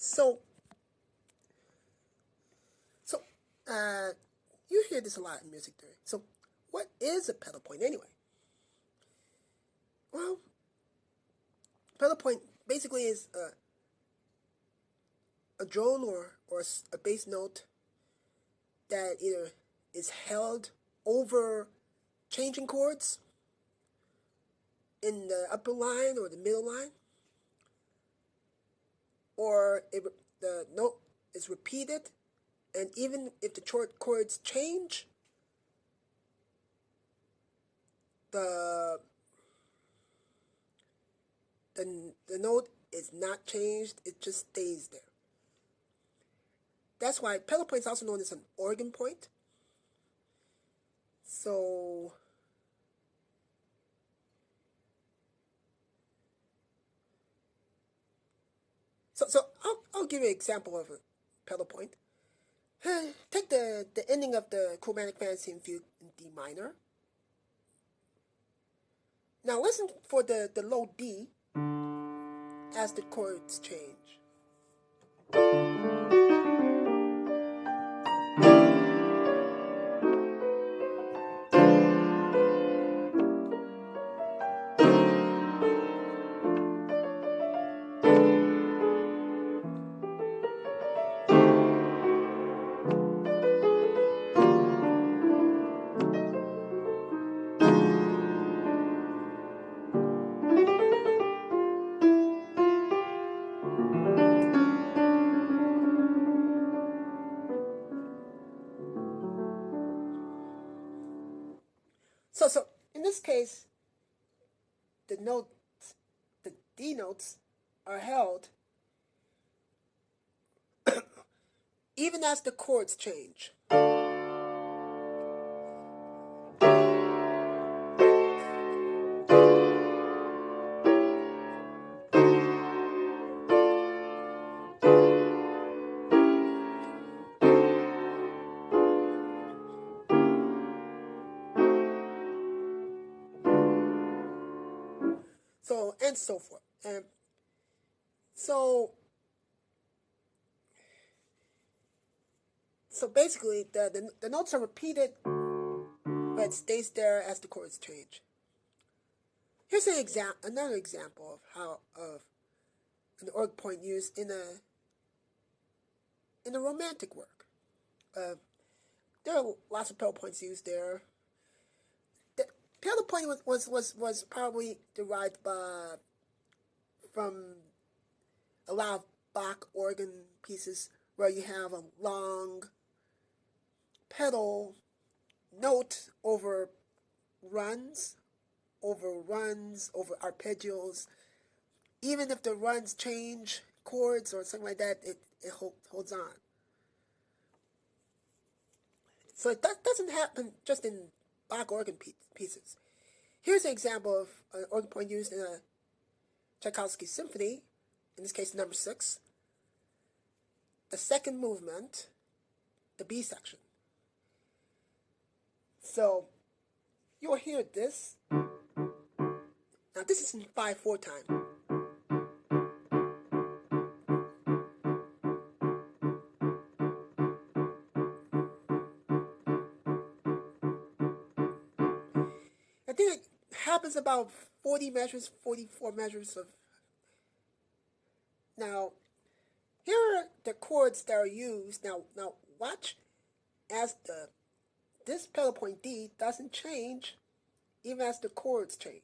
So, so, uh, you hear this a lot in music theory. So, what is a pedal point anyway? Well, pedal point basically is a drone or a bass note that either is held over changing chords in the upper line or the middle line, or the note is repeated, and even if the chords change, the the note is not changed, it just stays there. That's why pedal point is also known as an organ point. So I'll give you an example of a pedal point. Take the ending of the Chromatic Fantasy in Fugue in D minor. Now listen for the low D as the chords change. So in this case, the D notes are held even as the chords change. So and so forth. And so basically the notes are repeated, but it stays there as the chords change. Here's another example of an org point used in a romantic work. There are lots of pedal points used there. The pedal point was probably derived from a lot of Bach organ pieces where you have a long pedal note over runs, over arpeggios. Even if the runs change chords or something like that, it holds on. So that doesn't happen just in Bach organ pieces. Here's an example of an organ point used in a Tchaikovsky symphony, in this case number 6. The second movement, the B section. So you'll hear this. Now this is in 5/4 time. I think it happens about 44 measures of. Now, here are the chords that are used. Now watch as this pedal point D doesn't change even as the chords change.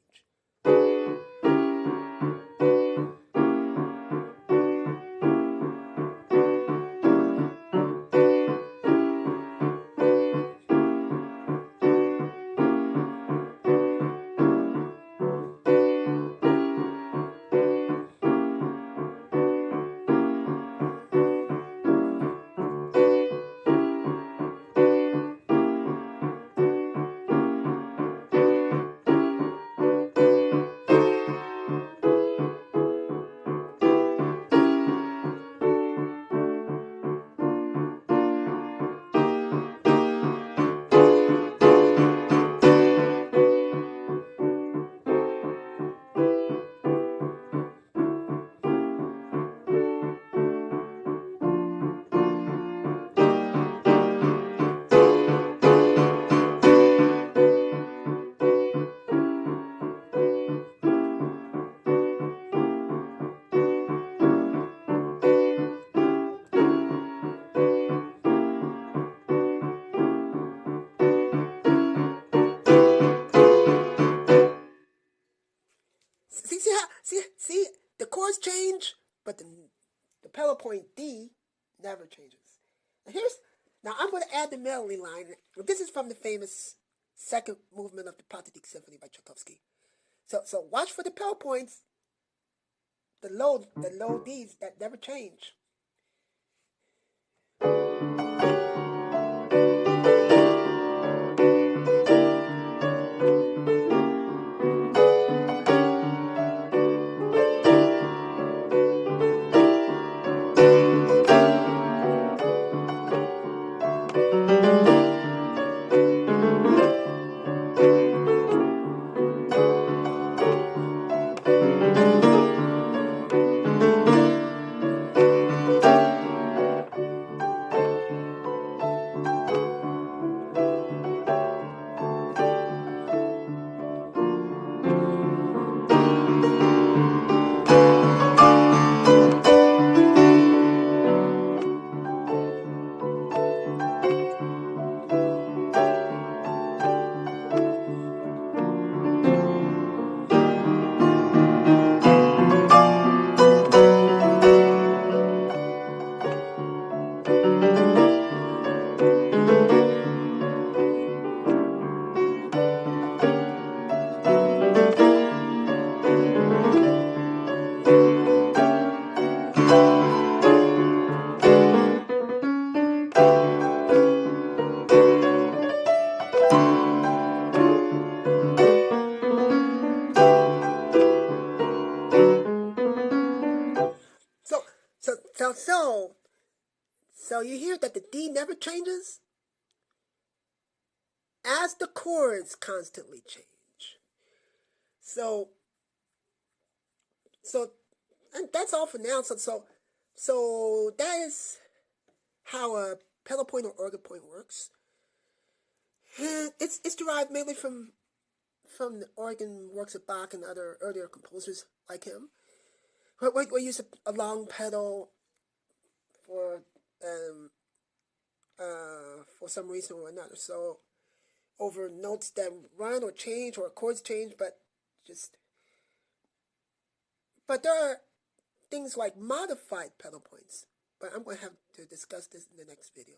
change, but the pedal point D never changes. Now I'm going to add the melody line. This is from the famous second movement of the Pathetique Symphony by Tchaikovsky. So watch for the pedal points, the low Ds that never change. So you hear that the D never changes as the chords constantly change. So and that's all for now. So that is how a pedal point or organ point works. And it's derived mainly from the organ works of Bach and other earlier composers like him. We use a long pedal for some reason or another. So over notes that run or change or chords change, but there are things like modified pedal points. But I'm going to have to discuss this in the next video.